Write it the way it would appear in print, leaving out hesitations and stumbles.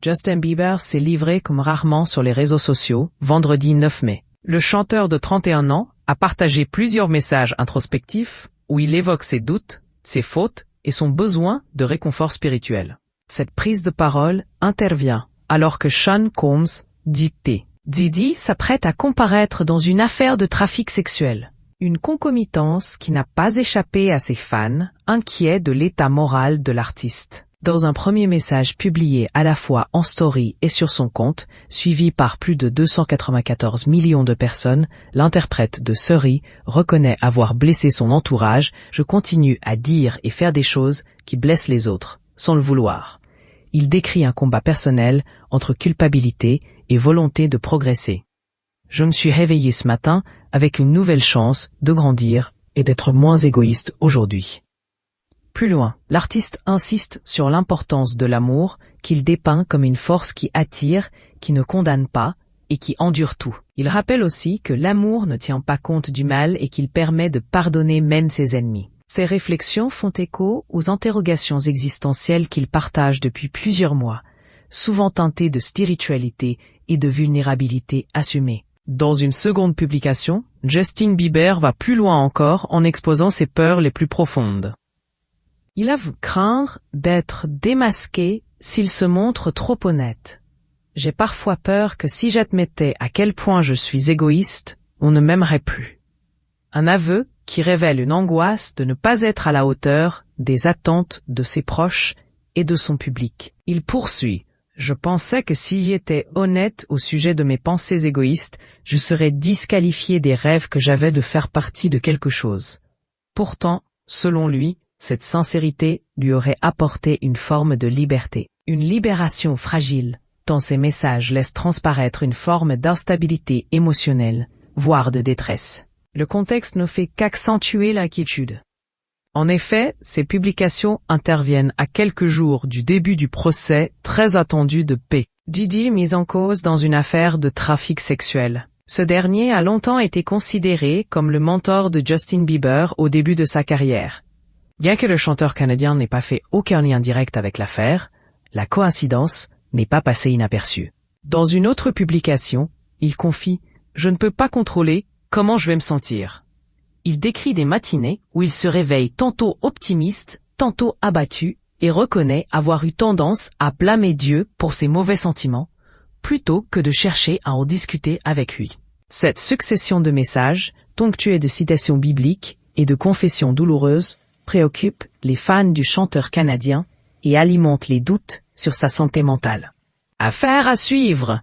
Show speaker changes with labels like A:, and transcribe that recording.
A: Justin Bieber s'est livré comme rarement sur les réseaux sociaux, vendredi 9 mai. Le chanteur de 31 ans a partagé plusieurs messages introspectifs où il évoque ses doutes, ses fautes et son besoin de réconfort spirituel. Cette prise de parole intervient alors que Sean Combs dit que Diddy s'apprête à comparaître dans une affaire de trafic sexuel. Une concomitance qui n'a pas échappé à ses fans, inquiets de l'état moral de l'artiste. Dans un premier message publié à la fois en story et sur son compte, suivi par plus de 294 millions de personnes, l'interprète de Sorry reconnaît avoir blessé son entourage. Je continue à dire et faire des choses qui blessent les autres, sans le vouloir. Il décrit un combat personnel entre culpabilité et volonté de progresser. Je me suis réveillé ce matin avec une nouvelle chance de grandir et d'être moins égoïste aujourd'hui. Plus loin, l'artiste insiste sur l'importance de l'amour qu'il dépeint comme une force qui attire, qui ne condamne pas et qui endure tout. Il rappelle aussi que l'amour ne tient pas compte du mal et qu'il permet de pardonner même ses ennemis. Ces réflexions font écho aux interrogations existentielles qu'il partage depuis plusieurs mois, souvent teintées de spiritualité et de vulnérabilité assumée. Dans une seconde publication, Justin Bieber va plus loin encore en exposant ses peurs les plus profondes. Il avoue craindre d'être démasqué s'il se montre trop honnête. J'ai parfois peur que si j'admettais à quel point je suis égoïste, on ne m'aimerait plus. Un aveu qui révèle une angoisse de ne pas être à la hauteur des attentes de ses proches et de son public. Il poursuit. Je pensais que si j'étais honnête au sujet de mes pensées égoïstes, je serais disqualifié des rêves que j'avais de faire partie de quelque chose. Pourtant, selon lui, cette sincérité lui aurait apporté une forme de liberté. Une libération fragile, tant ses messages laissent transparaître une forme d'instabilité émotionnelle, voire de détresse. Le contexte ne fait qu'accentuer l'inquiétude. En effet, ces publications interviennent à quelques jours du début du procès très attendu de P. Diddy mis en cause dans une affaire de trafic sexuel. Ce dernier a longtemps été considéré comme le mentor de Justin Bieber au début de sa carrière. Bien que le chanteur canadien n'ait pas fait aucun lien direct avec l'affaire, la coïncidence n'est pas passée inaperçue. Dans une autre publication, il confie « Je ne peux pas contrôler comment je vais me sentir ». Il décrit des matinées où il se réveille tantôt optimiste, tantôt abattu, et reconnaît avoir eu tendance à blâmer Dieu pour ses mauvais sentiments, plutôt que de chercher à en discuter avec lui. Cette succession de messages, ponctués de citations bibliques et de confessions douloureuses, préoccupe les fans du chanteur canadien et alimente les doutes sur sa santé mentale. Affaire à suivre!